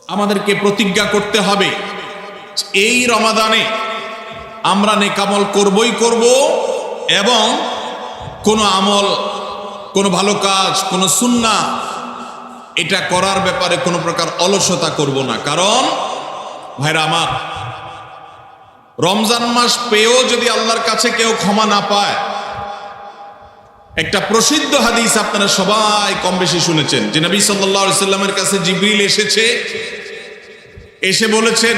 আমাদেরকে প্রতিজ্ঞা করতে হবে এই রমাদানে আমরা নেকামল করবই করব এবং কোনো আমল, কোনো ভালো কাজ, কোনো সুন্নাহ এটা করার ব্যাপারে কোনো প্রকার অলসতা করব না। কারণ ভাইরা আমার, রমজান মাস পেয়েও যদি আল্লাহর কাছে কেউ ক্ষমা না পায়, একটা প্রসিদ্ধ হাদিস আপনারা সবাই কম বেশি শুনেছেন যে নবী সাল্লাল্লাহু আলাইহি সাল্লামের কাছে জিবরিল এসে বলেছেন,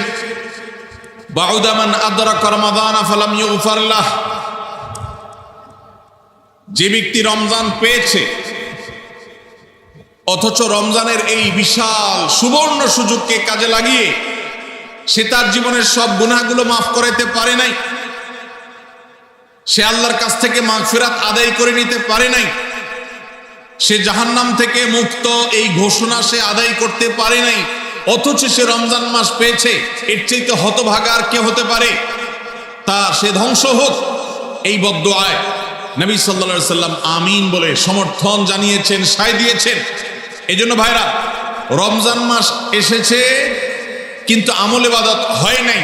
বাউদা মান আদরাকা রমাদান ফালাম ইউগফার লাহ, যে ব্যক্তি রমজান পেয়েছে অথচ রমজানের এই বিশাল সুবর্ণ সুযোগকে কাজে লাগিয়ে সে তার জীবনের সব গুনাহগুলো মাফ করাইতে পারে নাই, সে আল্লাহর কাছ থেকে মাগফিরাত আদায় করে নিতে পারে নাই, সে জাহান্নাম থেকে মুক্ত এই ঘোষণা সে আদায় করতে পারে নাই, অথচ সে রমজান মাস পেয়েছে, এর চাইতে হতভাগা আর কে হতে পারে? তা সে ধ্বংস হোক, এই বদদুআয় নবী সাল্লাল্লাহু আলাইহি সাল্লাম আমিন বলে সমর্থন জানিয়েছেন, সায় দিয়েছেন। এজন্য ভাইরা, রমজান মাস এসেছে কিন্তু আমল ইবাদত হয় নাই,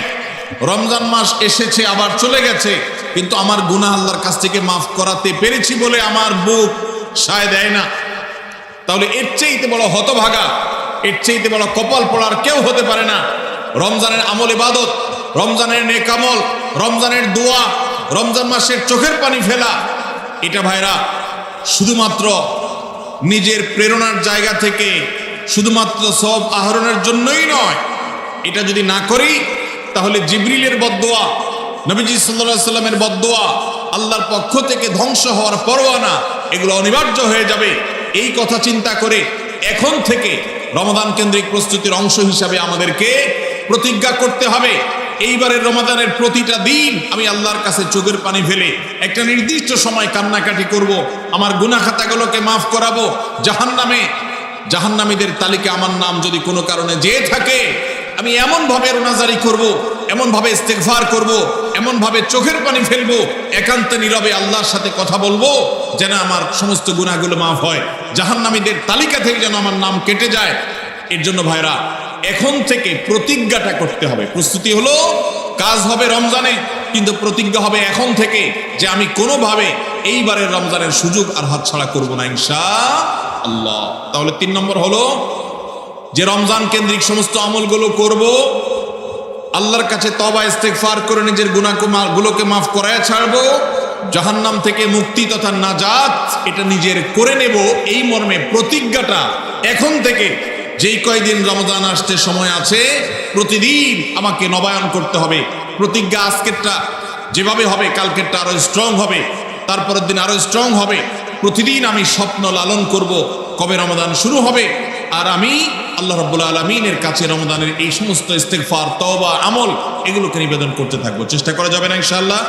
রমজান মাস এসেছে আবার চলে গেছে কিন্তু আমার গুনাহ আল্লাহর কাছ থেকে মাফ করাতে পেরেছি বলে আমার বুক সায় দেয় না, তাহলে এর চাইতে বড় হতভাগা, এর চাইতে বড় কপাল পড়ার কেউ হতে পারে না। রমজানের আমল ইবাদত, রমজানের নেক আমল, রমজানের দোয়া, রমজান মাসের চোখের পানি ফেলা, এটা ভাইরা শুধুমাত্র নিজের প্রেরণার জায়গা থেকে শুধুমাত্র সওয়াব আহরণের জন্যই নয়। এটা যদি না করি তাহলে জিবরিলের বদদুয়া, নবীজি সাল্লাল্লাহু আলাইহি সাল্লামের বদদুয়া, আল্লাহর পক্ষ থেকে ধ্বংস হওয়ার পরোয়ানা, এগুলো অনিবার্য হয়ে যাবে। এই কথা চিন্তা করে এখন থেকে রমাদান কেন্দ্রিক প্রস্তুতির অংশ হিসাবে আমাদেরকে প্রতিজ্ঞা করতে হবে, এইবারের রমাদানের প্রতিটা দিন আমি আল্লাহর কাছে চোখের পানি ফেলে একটা নির্দিষ্ট সময় কান্নাকাটি করব, আমার গুনাহ খাতাগুলোকে মাফ করাবো, জাহান্নামীদের তালিকা আমার নাম যদি কোনো কারণে যেয়ে থাকে, আমি এমন ভাবে রোনাজারি করব, এমন ভাবে ইস্তেগফার করব, এমন ভাবে চোখের পানি ফেলবো, একান্ত নীরবে আল্লাহর সাথে কথা বলবো যেন আমার সমস্ত গুনাহগুলো মাফ হয়, জাহান্নামীদের তালিকা থেকে যেন আমার নাম কেটে যায়। এর জন্য ভাইরা এখন থেকে প্রতিজ্ঞাটা করতে হবে। প্রস্তুতি হলো, কাজ হবে রমজানে, কিন্তু প্রতিজ্ঞা হবে এখন থেকে যে আমি কোনোভাবে এইবারের রমজানের সুযোগ আর হাতছাড়া করব না ইনশাআল্লাহ। তাহলে 3 নম্বর হলো যে রমজান কেন্দ্রিক সমস্ত আমলগুলো করব, আল্লাহর কাছে তওবা ইস্তেগফার করে নিজের গুনাহগুলোকে মাফ করায় ছাড়বো, জাহান্নাম থেকে মুক্তি তথা নাজাত এটা নিজের করে নেব, এই মর্মে প্রতিজ্ঞাটা এখন থেকে যেই কয়দিন রমজান আসতে সময় আছে প্রতিদিন আমাকে নবায়ন করতে হবে। প্রতিজ্ঞা আজকেরটা যেভাবে হবে কালকেরটা আরো স্ট্রং হবে, তারপরের দিন আরো স্ট্রং হবে। প্রতিদিন আমি স্বপ্ন লালন করব কবে রমাদান শুরু হবে, আর আমি আল্লাহ রাব্বুল আলামিনের কাছে রমাদানের এই সমস্ত ইস্তেগফার, তওবা, আমল এগুলোকে নিবেদন করতে থাকবো। চেষ্টা করা যাবে না ইনশাআল্লাহ?